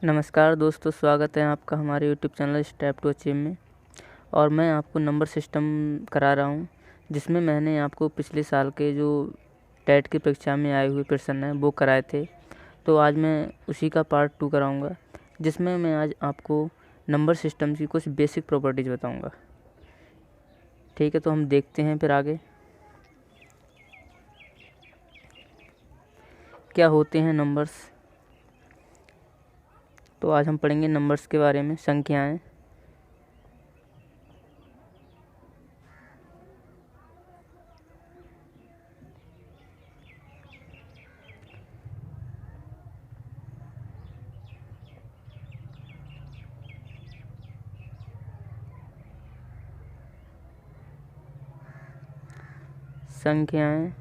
नमस्कार दोस्तों, स्वागत है आपका हमारे YouTube channel step to achieve में। और मैं आपको नंबर सिस्टम करा रहा हूँ, जिसमें मैंने आपको पिछले साल के जो टेट की परीक्षा में आए हुए प्रश्न हैं वो कराए थे। तो आज मैं उसी का पार्ट 2 कराऊँगा, जिसमें मैं आज आपको नंबर सिस्टम की कुछ बेसिक प्रॉपर्टीज़ बताऊँगा। ठीक है, तो हम देखते हैं फिर आगे क्या होते हैं नंबर्स। तो आज हम पढ़ेंगे नंबर्स के बारे में, संख्याएं। संख्याएं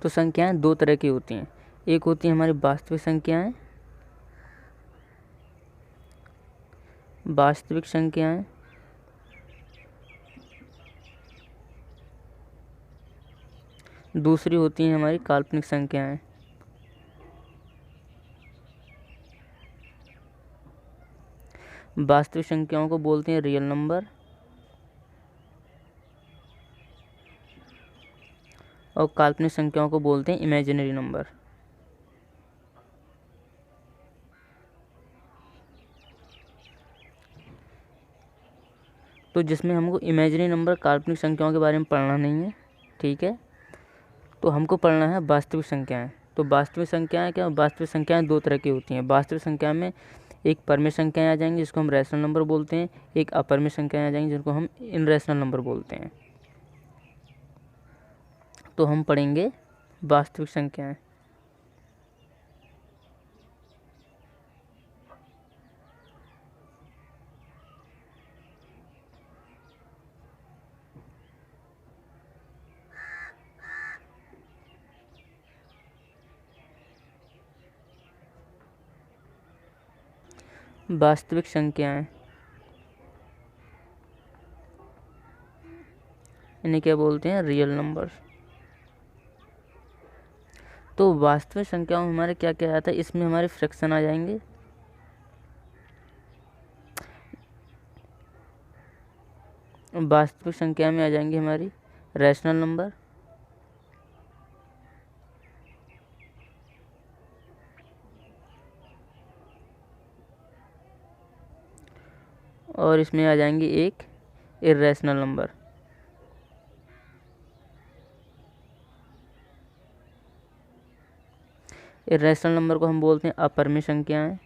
तो संख्याएं दो तरह की होती हैं। एक होती हैं हमारी वास्तविक संख्याएं, दूसरी होती हैं हमारी काल्पनिक संख्याएं। वास्तविक संख्याओं को बोलते हैं रियल नंबर और काल्पनिक संख्याओं को बोलते हैं इमेजिनरी नंबर। तो जिसमें हमको इमेजिनरी नंबर, काल्पनिक संख्याओं के बारे में पढ़ना नहीं है, ठीक है। तो हमको पढ़ना है वास्तविक संख्याएं। तो वास्तविक संख्याएं क्या? वास्तविक संख्याएं दो तरह की होती हैं। वास्तविक संख्या में एक परमेय संख्याएं आ जाएंगी जिसको हम रैशनल नंबर बोलते हैं, एक अपरमेय संख्याएं आ जाएंगी जिनको हम इनरैशनल नंबर बोलते हैं। तो हम पढ़ेंगे वास्तविक संख्याएं। वास्तविक संख्याएं इन्हें क्या बोलते हैं? Real number. तो वास्तविक संख्याओं में हमारे क्या क्या आता है? इसमें हमारे फ्रैक्शन आ जाएंगे, वास्तविक संख्या में आ जाएंगे हमारी रैशनल नंबर, और इसमें आ जाएंगे एक इर्रेशनल नंबर। इर्रेशनल नंबर को हम बोलते हैं अपरमेय संख्याएं,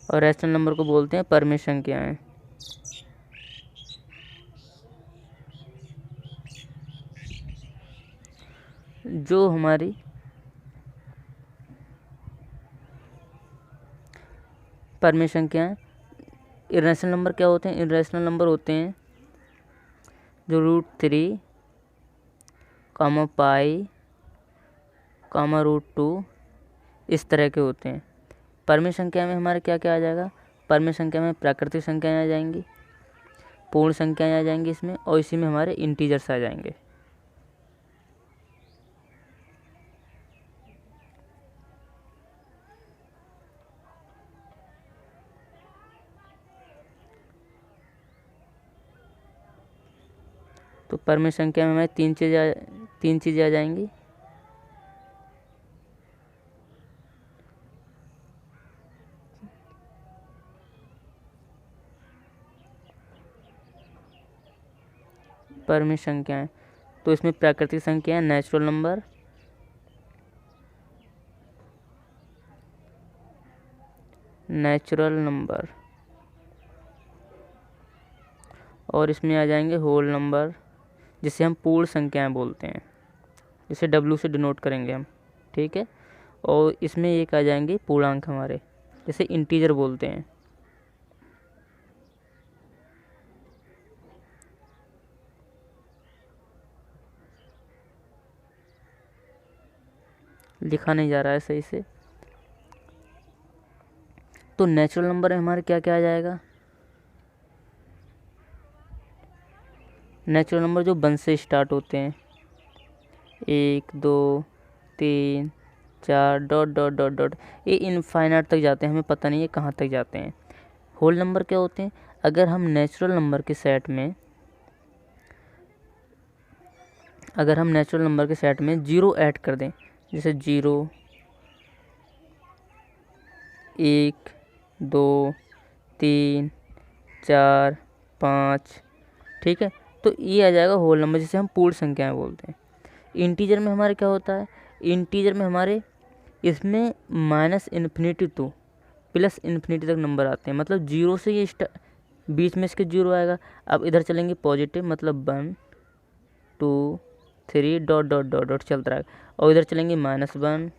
और रैशनल नंबर को बोलते हैं परमेय संख्याएं। जो हमारी परमेय संख्याएं, इरेशनल नंबर क्या होते हैं? इरेशनल नंबर होते हैं जो √3, पाई, √2 इस तरह के होते हैं। परमेय संख्या में हमारे क्या क्या आ जाएगा? परमेय संख्या में प्राकृतिक संख्याएं आ जाएंगी, पूर्ण संख्याएं आ जाएंगी इसमें, और इसी में हमारे इंटीजर्स आ जाएंगे। तो परमेय संख्या में हमारे तीन चीज़ें आ जाएंगी। परमेय संख्याएं, तो इसमें प्राकृतिक संख्याएं, नेचुरल नंबर, और इसमें आ जाएंगे होल नंबर, जिसे हम पूर्ण संख्याएं बोलते हैं, जिसे W से डिनोट करेंगे हम, ठीक है। और इसमें एक आ जाएंगे पूर्णांक हमारे, जिसे इंटीजर बोलते हैं। लिखा नहीं जा रहा है सही से। तो नेचुरल नंबर में हमारे क्या क्या आ जाएगा, नेचुरल नंबर जो 1 से स्टार्ट होते हैं, 1 2 3 4 डॉट डॉट डॉट डॉट, ये इनफाइनाइट तक जाते हैं, हमें पता नहीं है कहाँ तक जाते हैं। होल नंबर क्या होते हैं, अगर हम नेचुरल नंबर के सेट में ज़ीरो ऐड कर दें, जैसे 0 1 2 3 4 5, ठीक है, तो ये आ जाएगा होल नंबर, जिसे हम पूर्ण संख्याएं बोलते हैं। इंटीजर में हमारे क्या होता है, इंटीजर में हमारे इसमें -∞ टू +∞ तक नंबर आते हैं, मतलब 0 से ये बीच में इसके 0 आएगा। अब इधर चलेंगे पॉजिटिव, मतलब 1 2 3 डॉट डॉट डॉट डॉट चलता रहेगा, और इधर चलेंगे -1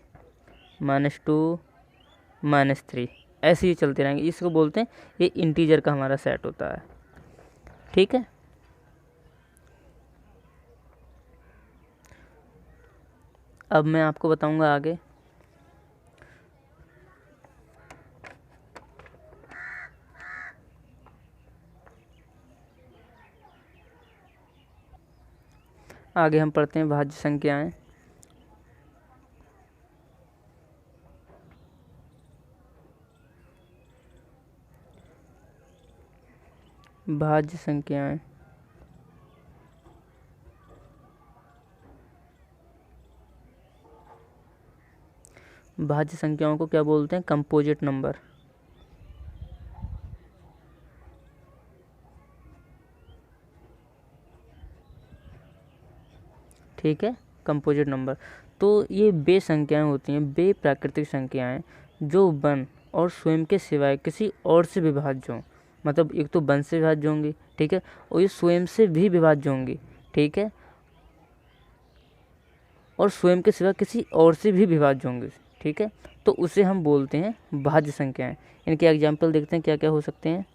-2 -3, ऐसे ही चलते रहेंगे। इसको बोलते हैं, ये इंटीजर का हमारा सेट होता है, ठीक है। अब मैं आपको बताऊंगा आगे। आगे हम पढ़ते हैं भाज्य संख्याएं। भाज्य संख्याएं, भाज्य संख्याओं को क्या बोलते हैं, कंपोजिट नंबर, ठीक है, कंपोजिट नंबर। तो ये वे संख्याएं होती हैं, वे प्राकृतिक संख्याएं जो 1 और स्वयं के सिवाय किसी और से विभाज्य हों, मतलब एक तो 1 से विभाज्य होंगी, ठीक है, और ये स्वयं से भी विभाज्य होंगी, ठीक है, और स्वयं के सिवा किसी और से भी विभाज्य होंगे, ठीक है, तो उसे हम बोलते हैं भाज्य संख्याएं। इनके एग्जाम्पल देखते हैं क्या क्या हो सकते हैं,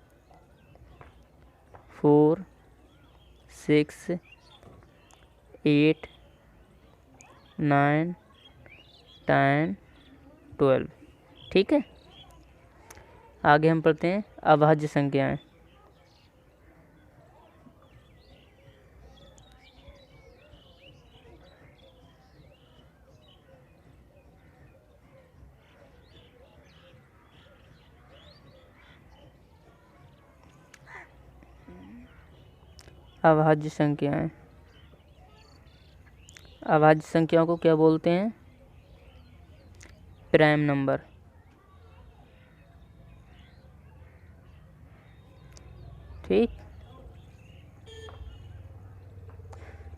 4 6 8 9 10 12, ठीक है। आगे हम पढ़ते हैं अभाज्य संख्याएं। अभाज्य संख्याएं, अभाज्य संख्याओं को क्या बोलते हैं, प्राइम नंबर, ठीक।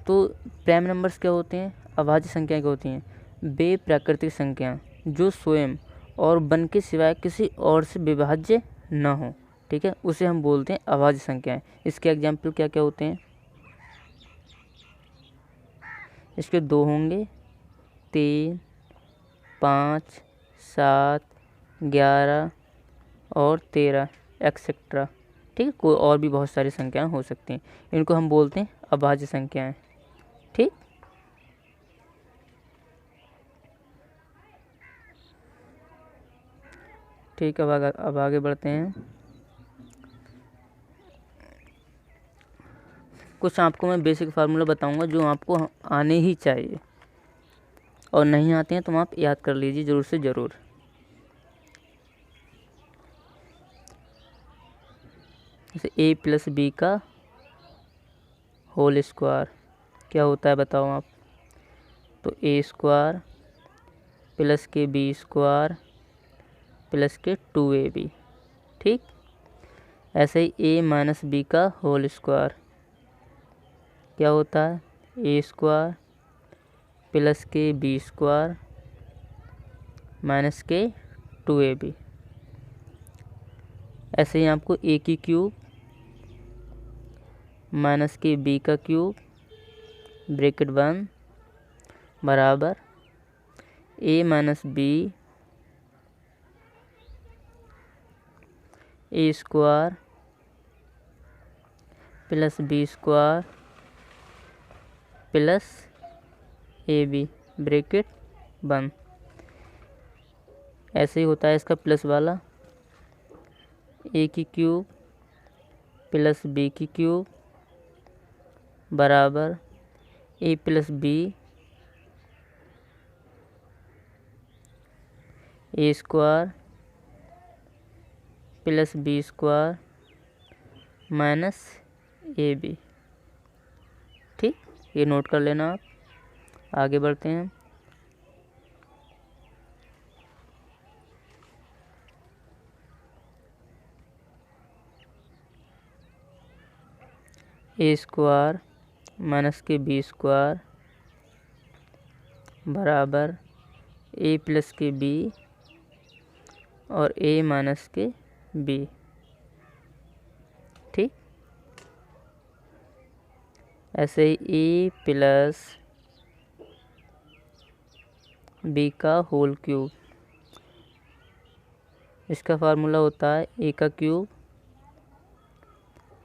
तो प्राइम नंबर्स क्या होते हैं, अभाज्य संख्याएं क्या होती हैं, वे प्राकृतिक संख्या जो स्वयं और 1 के सिवाय किसी और से विभाज्य न हो, ठीक है, उसे हम बोलते हैं अभाज्य संख्याएं। इसके एग्जाम्पल क्या क्या होते हैं, इसके 2 होंगे, 3 5 7 11 और 13 एक्सेट्रा, ठीक है, कोई और भी बहुत सारी संख्याएं हो सकती हैं, इनको हम बोलते हैं अभाज्य संख्याएं, ठीक। ठीक, अब आगे बढ़ते हैं। कुछ आपको मैं बेसिक फार्मूला बताऊंगा जो आपको आने ही चाहिए, और नहीं आते हैं तो आप याद कर लीजिए ज़रूर से ज़रूर। जैसे a + b का होल स्क्वायर क्या होता है बताओ आप, तो a² + के b² + के 2ab, ठीक। ऐसे ही a - b का होल स्क्वायर क्या होता है, a² + के b² - के 2ab। ऐसे ही आपको a की क्यूब - के b का क्यूब ब्रैकेट बंद बराबर a - b a² + b² + ab bracket बंद, ऐसे ही होता है इसका प्लस वाला, ए की क्यूब प्लस बी की क्यूब बराबर A plus B A square plus B square minus A B. ठीक, ये नोट कर लेना आप। आगे बढ़ते हैं। ए स्क्वायर माइनस के बी स्क्वायर बराबर ए प्लस के बी और ए माइनस के बी। ठीक, ऐसे ही ए प्लस बी का होल क्यूब, इसका फार्मूला होता है ए का क्यूब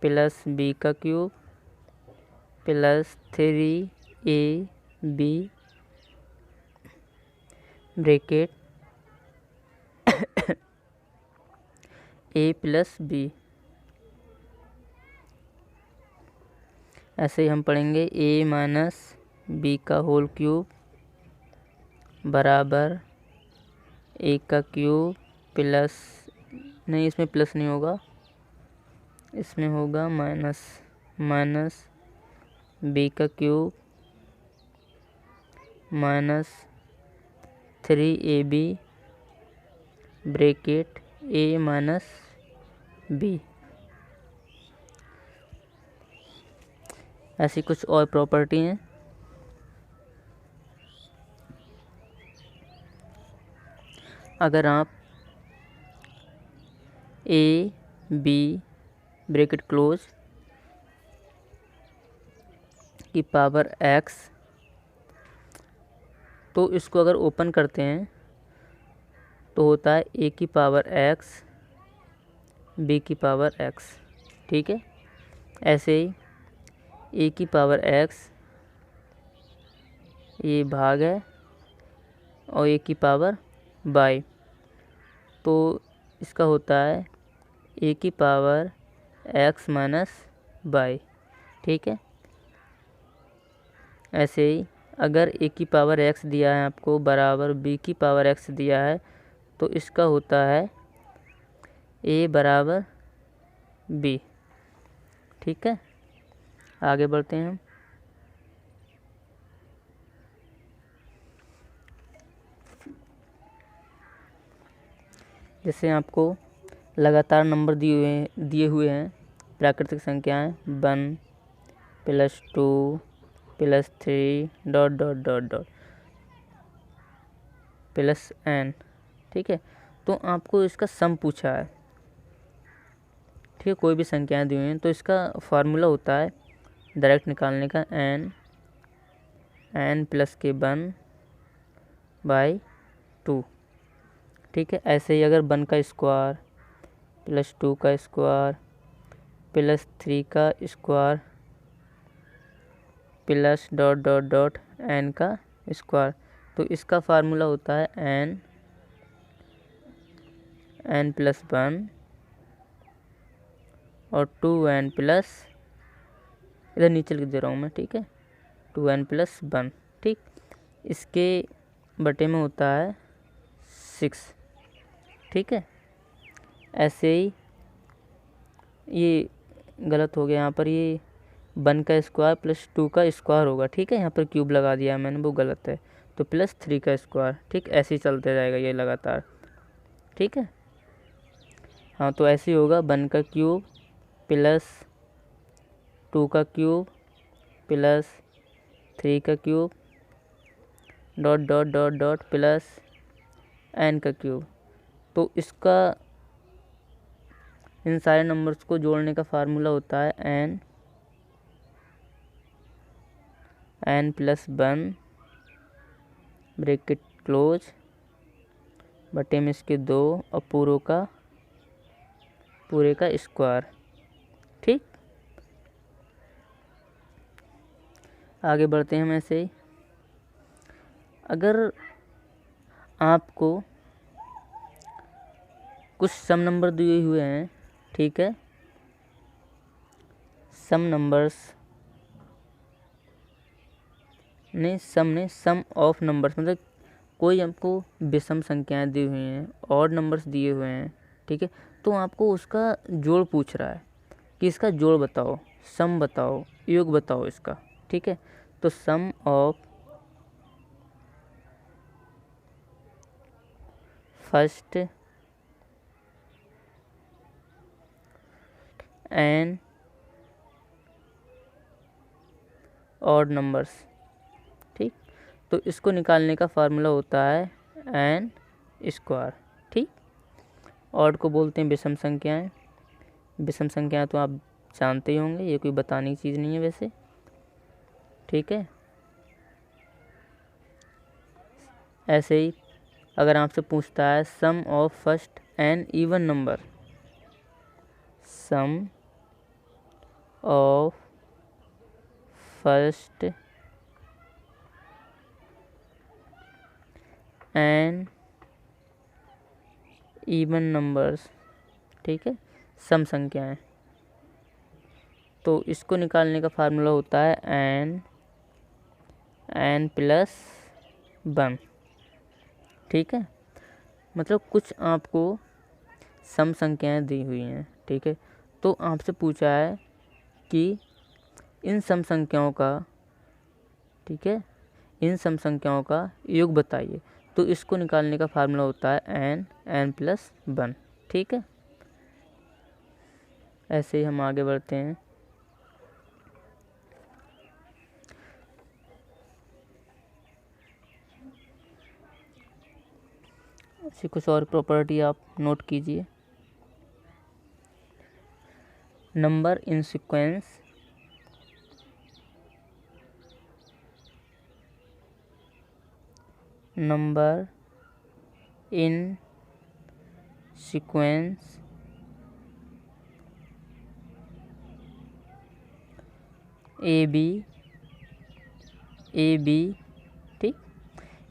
प्लस बी का क्यूब प्लस 3ab ब्रैकेट ए प्लस बी। ऐसे ही हम पढ़ेंगे ए माइनस बी का होल क्यूब बराबर ए का क्यूब प्लस, नहीं इसमें प्लस नहीं होगा, इसमें होगा माइनस, माइनस बी का क्यूब माइनस 3ab ब्रैकेट ए माइनस बी। ऐसी कुछ और प्रॉपर्टी हैं। अगर आप ए बी ब्रैकेट क्लोज की पावर x, तो इसको अगर ओपन करते हैं तो होता है ए की पावर x बी की पावर x। ठीक है, ऐसे ही ए की पावर x ये भाग है और ए की पावर y, तो इसका होता है ए की पावर x माइनस y। ठीक है, ऐसे ही अगर ए की पावर x दिया है आपको बराबर b की पावर x दिया है, तो इसका होता है a बराबर b। ठीक है, आगे बढ़ते हैं हम। जैसे आपको लगातार नंबर दिए हुए हैं प्राकृतिक संख्याएं 1 plus 2 plus 3 dot dot dot dot plus n। ठीक है, तो आपको इसका सम पूछा है। ठीक है, कोई भी संख्याएं दी हुई हैं तो इसका फार्मूला होता है डायरेक्ट निकालने का n प्लस के 1 बाई 2। ठीक है, ऐसे ही अगर 1 का स्क्वायर प्लस 2 का स्क्वायर प्लस 3 का square plus dot dot dot n का स्क्वायर, तो इसका फार्मूला होता है n प्लस 1 और 2n प्लस, इधर नीचे लिख दे रहा हूँ मैं। ठीक है, 2n प्लस 1। ठीक, इसके बटे में होता है 6। ठीक है, ऐसे ही ये गलत हो गया, यहाँ पर ये 1 का स्क्वायर प्लस 2 का स्क्वायर होगा। ठीक है, यहाँ पर क्यूब लगा दिया मैंने, वो गलत है, तो प्लस 3 का स्क्वायर। ठीक, ऐसे ही चलते जाएगा ये लगातार। ठीक है, हाँ, तो ऐसे ही होगा 1 का क्यूब प्लस 2 का क्यूब प्लस 3 का cube dot dot dot dot plus n का क्यूब। तो इसका इन सारे नंबर्स को जोड़ने का फार्मूला होता है n प्लस 1 ब्रैकेट क्लोज बटे में इसके 2 और पूरे का स्क्वायर। ठीक, आगे बढ़ते हैं हम। ऐसे ही अगर आपको कुछ सम नंबर दिए हुए हैं, ठीक है, some numbers some of numbers, मतलब कोई आपको विषम संख्याएं दी हुई हैं, ऑड नंबर्स दिए हुए हैं, ठीक है, तो आपको उसका जोड़ पूछ रहा है कि इसका जोड़ बताओ, सम बताओ, योग बताओ इसका, ठीक है। तो sum of first n odd numbers, ठीक। तो इसको निकालने का फार्मूला होता है एन स्क्वायर, ठीक। ऑड को बोलते हैं विषम संख्याएं। विषम संख्याएं तो आप जानते ही होंगे, ये कोई बताने की चीज़ नहीं है वैसे, ठीक है। ऐसे ही अगर आपसे पूछता है sum of first n even number, sum of first n even numbers, ठीक है, सम संख्याएं, तो इसको निकालने का फार्मूला होता है एन प्लस 1, ठीक है। मतलब कुछ आपको सम संख्याएं दी हुई हैं, ठीक है, तो आपसे पूछा है कि इन सम संख्याओं का, ठीक है, इन सम संख्याओं का योग बताइए, तो इसको निकालने का फार्मूला होता है एन प्लस 1, ठीक है। ऐसे ही हम आगे बढ़ते हैं। ऐसी कुछ और प्रॉपर्टी आप नोट कीजिए। Number in sequence number in sequence a B, ठीक,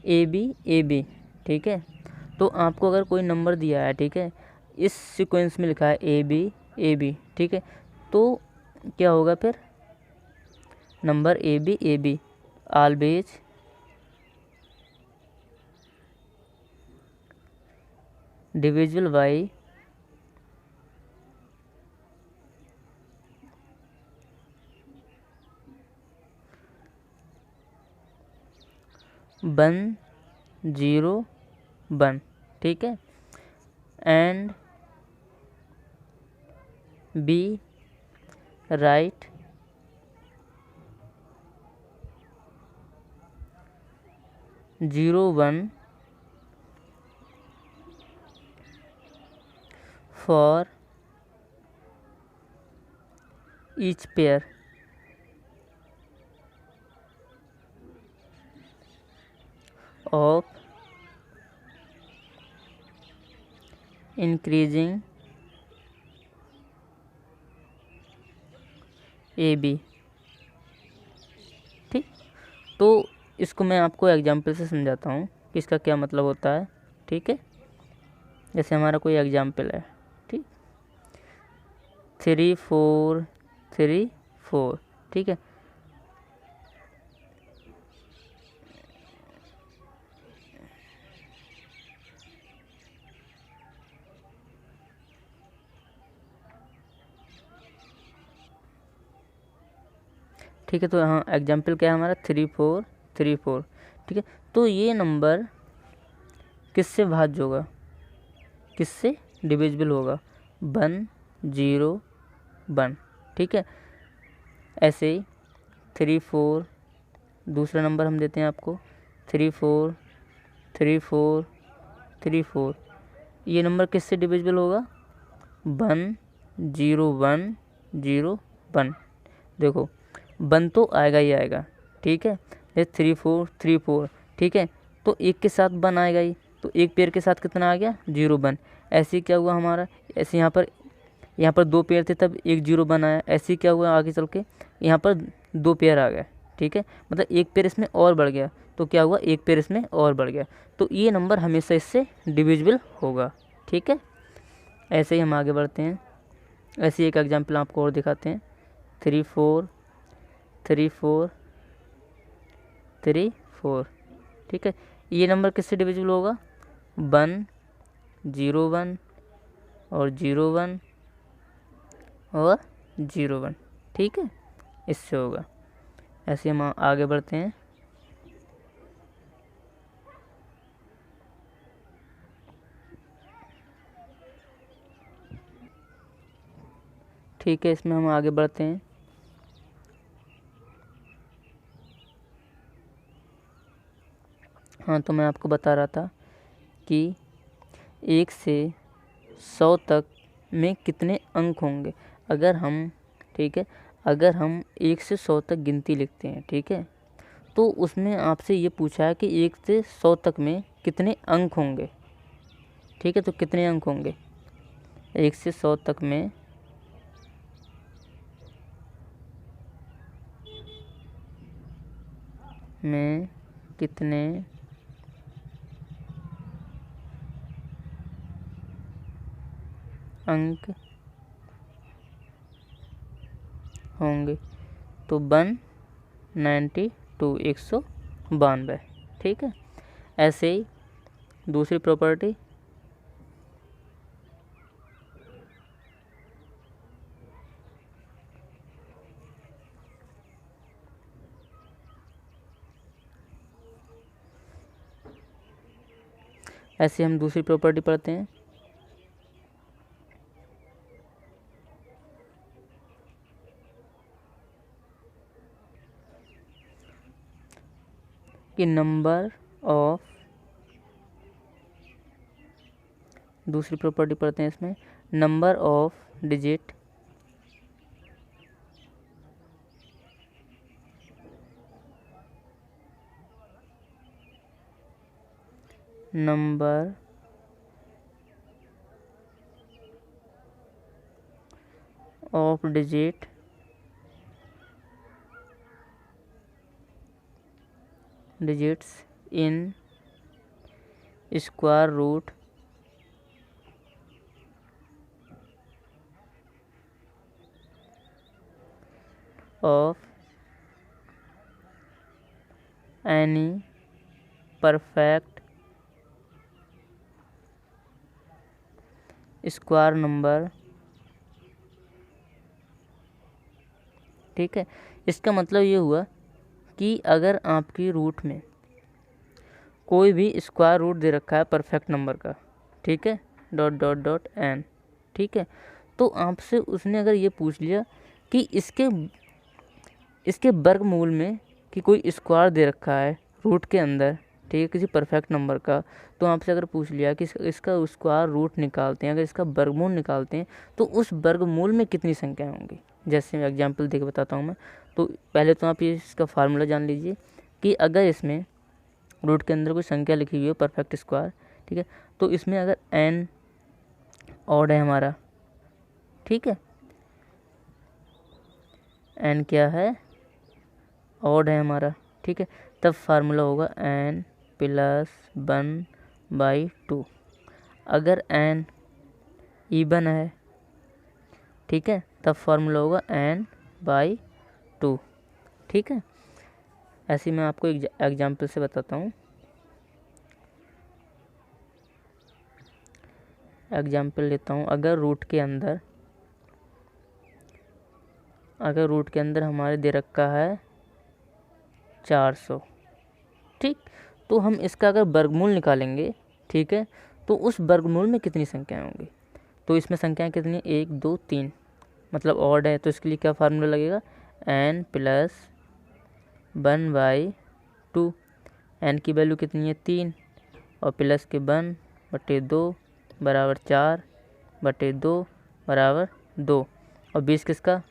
ए बी, ठीक है। तो आपको अगर कोई नंबर दिया है, ठीक है, इस सीक्वेंस में लिखा है ए बी, ठीक है, तो क्या होगा फिर, number a b always divisible by 1 0 1, ठीक है, and b right 0 1 for each pair of increasing a B, ठीक। तो इसको मैं आपको एग्जाम्पल से समझाता हूँ कि इसका क्या मतलब होता है, ठीक है। जैसे हमारा कोई एग्जाम्पल है, ठीक, 3 4 3 4, ठीक है। ठीक है, तो यहाँ एग्जाम्पल क्या है हमारा 3 4 3 4, ठीक है। तो ये नंबर किससे भाज्य होगा, किससे डिविजिबल होगा, 1 0 1, ठीक है। ऐसे ही 3 4, दूसरा नंबर हम देते हैं आपको 3 4 3 4 3 4, ये नंबर किससे डिविजिबल होगा, 1 0 1 0 1, देखो 1 तो आएगा ही आएगा, ठीक है। ये 3 4 3 4, ठीक है, तो एक के साथ 1 आएगा ही, तो एक पेयर के साथ कितना आ गया 0 1। ऐसे क्या हुआ हमारा, ऐसे यहाँ पर 2 पेयर थे तब एक 0 1 आया, ऐसे क्या हुआ आगे चल के यहाँ पर 2 पेयर आ गए, ठीक है, मतलब एक पेयर इसमें और बढ़ गया, तो क्या हुआ एक पेयर इसमें और बढ़ गया, तो ये नंबर हमेशा इससे डिविजिबल होगा, ठीक है। ऐसे ही हम आगे बढ़ते हैं। ऐसे ही एक एग्जाम्पल आपको और दिखाते हैं। 3 4 3 4 3 4। ठीक है, ये नंबर किससे डिविजिबल होगा? 1 0 1 और 0 1 और 0 1। ठीक है, इससे होगा। ऐसे हम आगे बढ़ते हैं। ठीक है, इसमें हम आगे बढ़ते हैं। हाँ, तो मैं आपको बता रहा था कि 1 से 100 तक में कितने अंक होंगे अगर हम, ठीक है, अगर हम 1 से 100 तक गिनती लिखते हैं। ठीक है, तो उसमें आपसे ये पूछा है कि 1 से 100 तक में कितने अंक होंगे। ठीक है, तो कितने अंक होंगे 1 से 100 तक में? कितने अंक होंगे? तो 192, 192। ठीक है, ऐसे ही दूसरी प्रॉपर्टी, ऐसे हम दूसरी प्रॉपर्टी पढ़ते हैं कि दूसरी प्रॉपर्टी पढ़ते हैं इसमें, number of digit number of digits in square root of any perfect square number. ठीक है, इसका मतलब ये हुआ कि अगर आपकी रूट में कोई भी स्क्वायर रूट दे रखा है परफेक्ट नंबर का, ठीक है, डॉट डॉट डॉट एन, ठीक है, तो आपसे उसने अगर ये पूछ लिया कि इसके वर्गमूल में कि कोई स्क्वायर दे रखा है रूट के अंदर, ठीक है, किसी परफेक्ट नंबर का, तो आपसे अगर पूछ लिया कि इसका स्क्वायर रूट निकालते हैं, अगर इसका वर्गमूल निकालते हैं तो उस वर्गमूल में कितनी संख्या होंगी। जैसे मैं एग्जांपल देके बताता हूँ मैं। तो पहले तो आप ये इसका फार्मूला जान लीजिए कि अगर इसमें रूट के अंदर कोई संख्या लिखी हुई है परफेक्ट स्क्वायर, ठीक है, तो इसमें अगर n ऑड है हमारा, ठीक है, n क्या है, ऑड है हमारा, ठीक है, तब फार्मूला होगा n प्लस 1/2। अगर n इवन है, ठीक है, तब फार्मूला होगा n/2। ठीक है, ऐसे मैं आपको एग्जाम्पल से बताता हूँ। एग्जाम्पल लेता हूँ, अगर रूट के अंदर हमारे दे रखा है 400, ठीक, तो हम इसका अगर वर्गमूल निकालेंगे, ठीक है, तो उस वर्गमूल में कितनी संख्याएं होंगी। तो इसमें संख्याएं कितनी, 1 2 3, मतलब ऑड है, तो इसके लिए क्या फार्मूला लगेगा, n प्लस 1/2। n की वैल्यू कितनी है, 3, और प्लस के 1/2 बराबर 4/2 बराबर 2, और 20 किसका,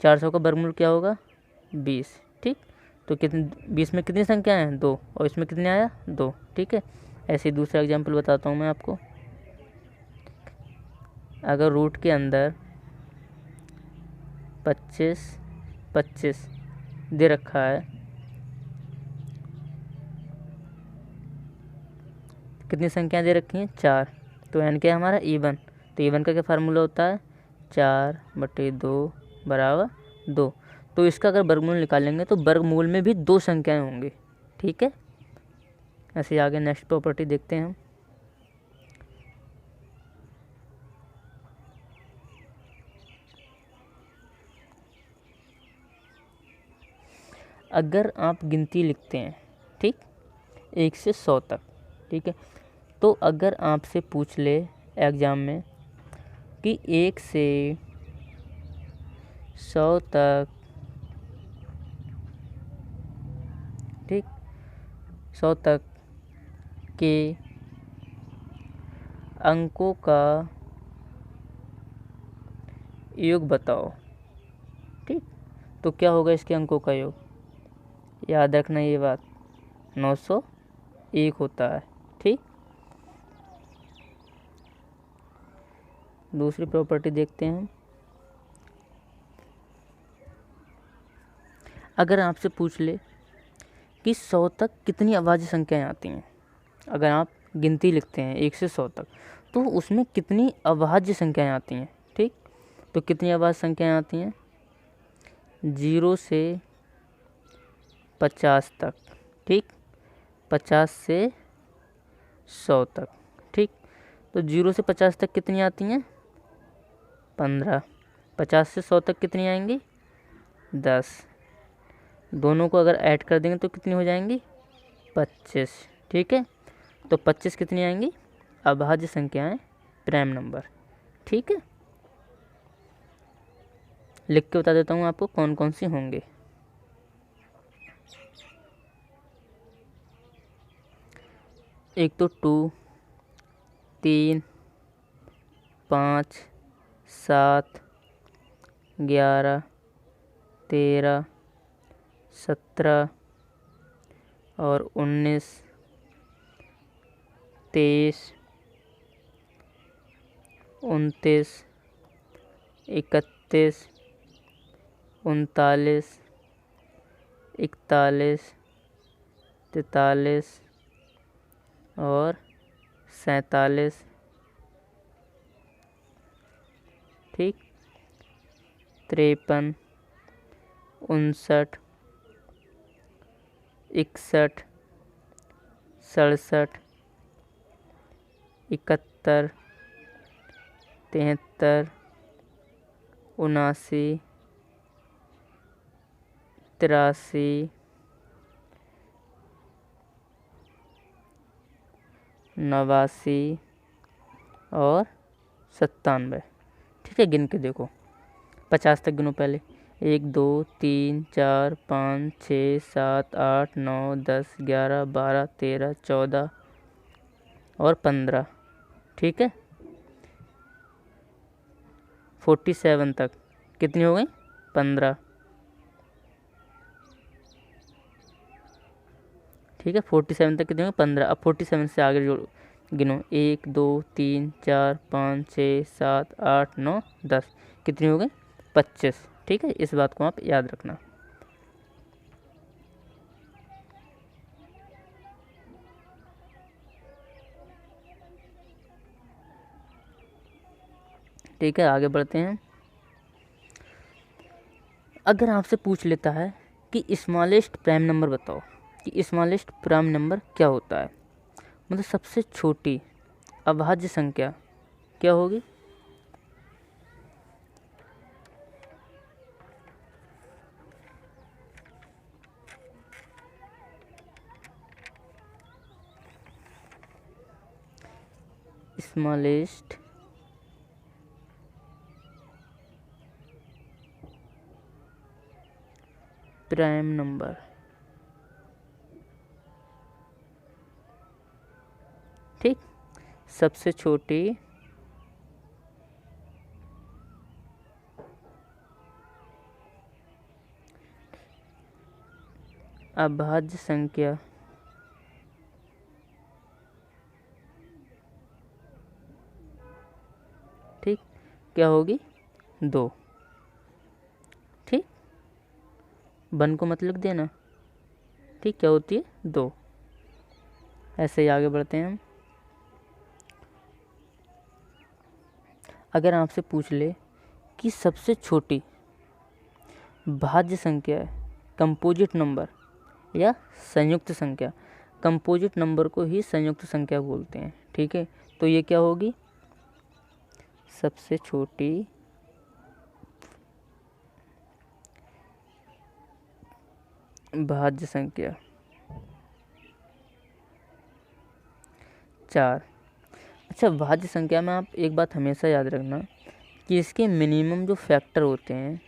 400 का वर्गमूल क्या होगा, 20। ठीक, तो कितने 20 में कितनी संख्याएं हैं, 2, और इसमें कितने आया, 2। ठीक है, ऐसे ही दूसरा एग्जांपल बताता हूँ मैं आपको। अगर रूट के अंदर 25 दे रखा है, कितनी संख्याएं दे रखी हैं, 4, तो n क्या है हमारा E1। तो E1 का क्या फार्मूला होता है 4/2 बराबर 2। तो इसका अगर वर्गमूल निकालेंगे तो वर्गमूल में भी 2 संख्याएं होंगी। ठीक है, ऐसे आगे नेक्स्ट प्रॉपर्टी देखते हैं हम। अगर आप गिनती लिखते हैं, ठीक, 1 से 100 तक, ठीक है, तो अगर आपसे पूछ ले एग्ज़ाम में कि 1 से 100 तक, ठीक, 100 तक के अंकों का योग बताओ, ठीक, तो क्या होगा इसके अंकों का योग? याद रखना ये बात, 901 होता है। ठीक, दूसरी प्रॉपर्टी देखते हैं हम। अगर आपसे पूछ ले कि 100 तक कितनी अभाज्य संख्याएं आती हैं, अगर आप गिनती लिखते हैं 1 से 100 तक, तो उसमें कितनी अभाज्य संख्याएं आती हैं, ठीक, तो कितनी अभाज्य संख्याएं आती हैं? 0 से 50 तक, ठीक, 50 से 100 तक, ठीक, तो 0 से 50 तक कितनी आती हैं? 15। 50 से 100 तक कितनी आएंगी? 10। दोनों को अगर ऐड कर देंगे तो कितनी हो जाएंगी? 25। ठीक है, तो 25 कितनी आएंगी? अभाज्य संख्याएं, प्राइम नंबर। ठीक है, लिख के बता देता हूँ आपको कौन कौन सी होंगे। एक तो 2, 3, 5, 7, 11, 13, 17 और 19, 23, 29, 31, 39, 41, 43 और 47। ठीक, 53, 59, 61, 67, 71, 73, 79, 83, 89 और 97। ठीक है, गिन के देखो, 50 तक गिनो पहले। 1, 2, 3, 4, 5, 6, 7, 8, 9, 10, 11, 12, 13, 14 और 15। ठीक है, 47 तक कितनी हो गई? 15। ठीक है, 47 तक कितनी हो गई? 15। अब 47 से आगे जोड़ गिनो, 1, 2, 3, 4, 5, 6, 7, 8, 9, 10, कितनी हो गई? 25। ठीक है, इस बात को आप याद रखना। ठीक है, आगे बढ़ते हैं। अगर आपसे पूछ लेता है कि स्मॉलेस्ट प्राइम नंबर बताओ, कि स्मॉलेस्ट प्राइम नंबर क्या होता है, मतलब सबसे छोटी अभाज्य संख्या क्या होगी? Smallest prime number. ठीक, सबसे छोटी अभाज्य संख्या ठीक क्या होगी? 2। ठीक, 1 को मत लिख देना। ठीक, क्या होती है? 2। ऐसे ही आगे बढ़ते हैं हम। अगर आपसे पूछ ले कि सबसे छोटी भाज्य संख्या है, कंपोजिट नंबर या संयुक्त संख्या, कंपोजिट नंबर को ही संयुक्त संख्या बोलते हैं, ठीक है। तो ये क्या होगी, सबसे छोटी भाज्य संख्या 4। अच्छा, भाज्य संख्या में आप एक बात हमेशा याद रखना कि इसके मिनिमम जो फैक्टर होते हैं,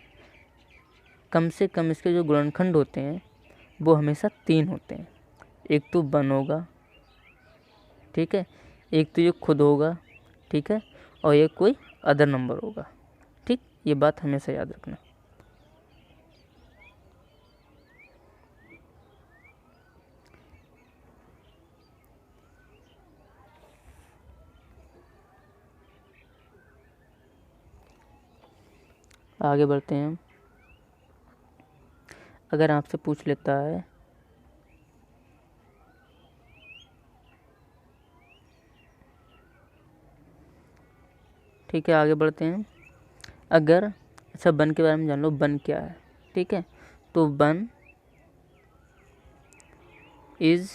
कम से कम इसके जो गुणनखंड होते हैं वो हमेशा 3 होते हैं। एक तो 1 होगा, ठीक है, एक तो ये खुद होगा, ठीक है, और एक कोई अदर नंबर होगा, ठीक। ये बात हमेशा याद रखना। आगे बढ़ते हैं। अगर आपसे पूछ लेता है ठीक है, आगे बढ़ते हैं। अगर अच्छा 1 के बारे में जान लो, 1 क्या है, ठीक है। तो 1 इज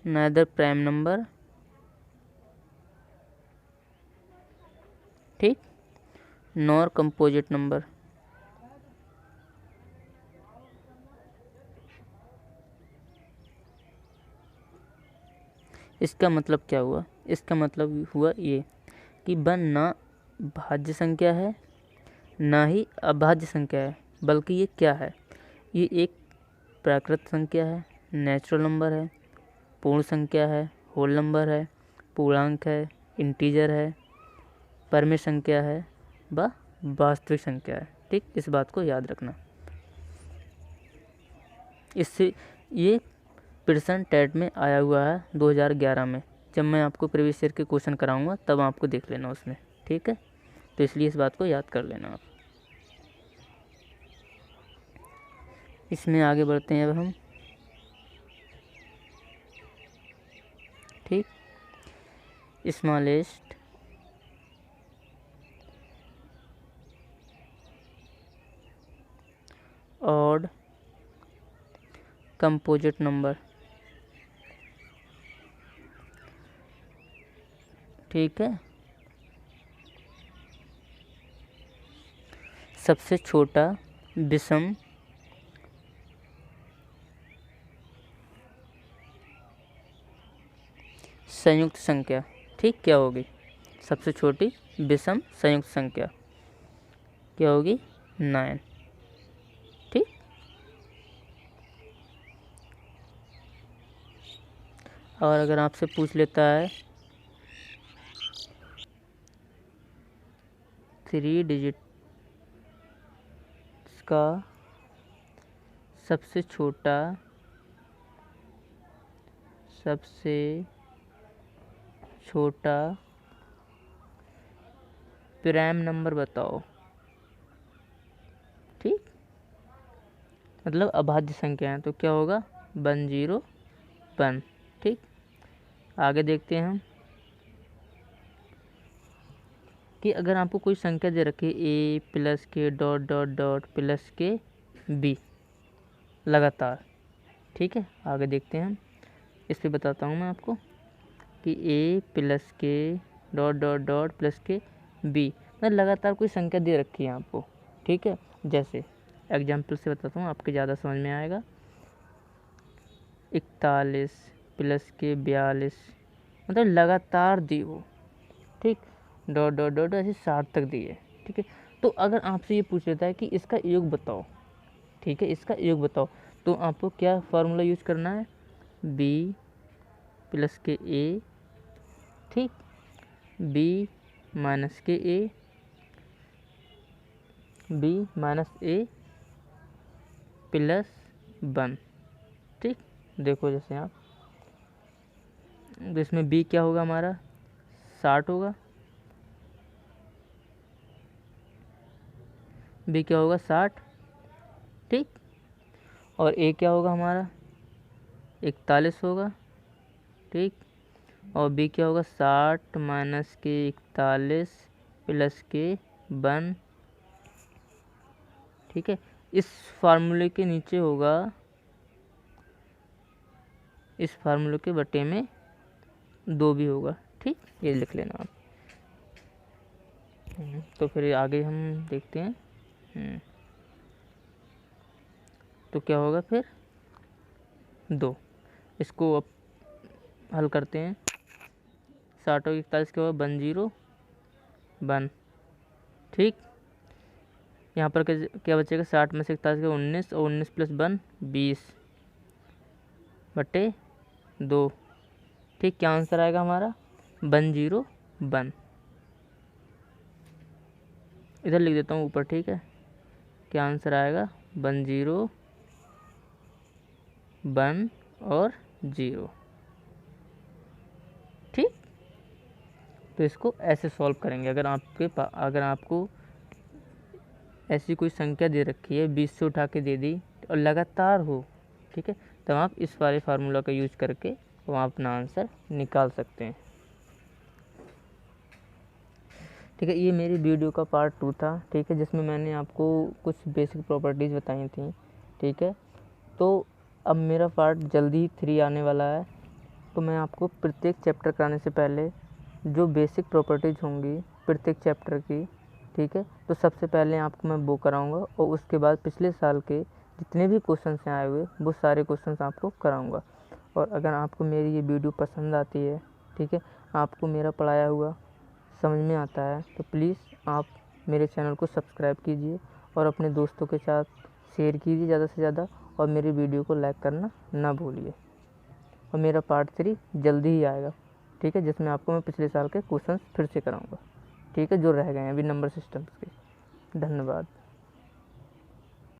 neither प्राइम नंबर, ठीक, नॉर कंपोजिट नंबर। इसका मतलब क्या हुआ, इसका मतलब हुआ ये कि 1 ना भाज्य संख्या है ना ही अभाज्य संख्या है, बल्कि ये क्या है, ये एक प्राकृत संख्या है, नेचुरल नंबर है, पूर्ण संख्या है, होल नंबर है, पूर्णांक है, इंटीजर है, परमेय संख्या है, व वास्तविक संख्या है, ठीक। इस बात को याद रखना। इससे ये प्रश्न टेट में आया हुआ है 2011 में। जब मैं आपको प्रीवियस ईयर के क्वेश्चन कराऊंगा तब आपको देख लेना उसमें, ठीक है। तो इसलिए इस बात को याद कर लेना आप। इसमें आगे बढ़ते हैं अब हम, ठीक। स्मॉलेस्ट ऑड कंपोजिट नंबर, ठीक है। सबसे छोटा विषम संयुक्त संख्या, ठीक, क्या होगी, सबसे छोटी विषम संयुक्त संख्या क्या होगी, 9, ठीक। और अगर आपसे पूछ लेता है 3 डिजिट्स का सबसे छोटा प्राइम नंबर बताओ, ठीक, मतलब अभाज्य संख्या है, तो क्या होगा, 101, ठीक। आगे देखते हैं हम कि अगर आपको कोई संख्या दे रखी है a प्लस के डॉट डॉट डॉट प्लस के b लगातार, ठीक है। आगे देखते हैं हम, इस पर बताता हूँ मैं आपको कि a प्लस के डॉट डॉट डॉट प्लस के b, मतलब लगातार कोई संख्या दे रखी है आपको, ठीक है। जैसे एग्जाम्पल से बताता हूँ, आपके ज़्यादा समझ में आएगा। 41 प्लस के 42, मतलब लगातार दी वो, ठीक, डॉट डॉट डॉट ऐसे 60 तक दी है, ठीक है। तो अगर आपसे ये पूछ लेता है कि इसका योग बताओ, ठीक है, इसका योग बताओ, तो आपको क्या फार्मूला यूज करना है, b प्लस के a, ठीक, b माइनस के a, b minus a plus 1, ठीक। देखो जैसे आप, तो इसमें b क्या होगा हमारा, 60 होगा, b क्या होगा 60, ठीक, और a क्या होगा हमारा 41 होगा, ठीक। और बी क्या होगा, 60 माइनस के 41 प्लस के 1, ठीक है। इस फार्मूले के नीचे होगा, इस फार्मूले के बटे में 2 भी होगा, ठीक, ये लिख लेना आप। तो फिर आगे हम देखते हैं। तो क्या होगा फिर 2, इसको अब हल करते हैं। 60 और 41 क्या होगा, 101, ठीक। यहाँ पर क्या बचेगा, 60 में से 41 का 19 और 19 प्लस 1 20 बटे 2, ठीक। क्या आंसर आएगा हमारा, 101। इधर लिख देता हूँ ऊपर, ठीक है। क्या आंसर आएगा, 101 और 0, ठीक। तो इसको ऐसे सॉल्व करेंगे। अगर आपको ऐसी कोई संख्या दे रखी है, 20 से उठा के दे दी और लगातार हो, ठीक है, तब आप इस वाले फार्मूला का यूज करके वहाँ अपना आंसर निकाल सकते हैं, ठीक है। ये मेरी वीडियो का पार्ट 2 था, ठीक है, जिसमें मैंने आपको कुछ बेसिक प्रॉपर्टीज़ बताई थी, ठीक है। तो अब मेरा पार्ट जल्दी ही 3 आने वाला है। तो मैं आपको प्रत्येक चैप्टर कराने से पहले जो बेसिक प्रॉपर्टीज़ होंगी प्रत्येक चैप्टर की, ठीक है, तो सबसे पहले आपको मैं वो कराऊंगा और उसके बाद पिछले साल के जितने भी क्वेश्चंस आए हुए वो सारे क्वेश्चंस आपको कराऊंगा। और अगर आपको मेरी ये वीडियो पसंद आती है, ठीक है, आपको मेरा पढ़ाया हुआ समझ में आता है, तो प्लीज़ आप मेरे चैनल को सब्सक्राइब कीजिए और अपने दोस्तों के साथ शेयर कीजिए ज़्यादा से ज़्यादा, और मेरी वीडियो को लाइक करना ना भूलिए। और मेरा पार्ट 3 जल्दी ही आएगा, ठीक है, जिसमें आपको मैं पिछले साल के क्वेश्चंस फिर से कराऊंगा, ठीक है, जो रह गए हैं अभी नंबर सिस्टम्स के। धन्यवाद।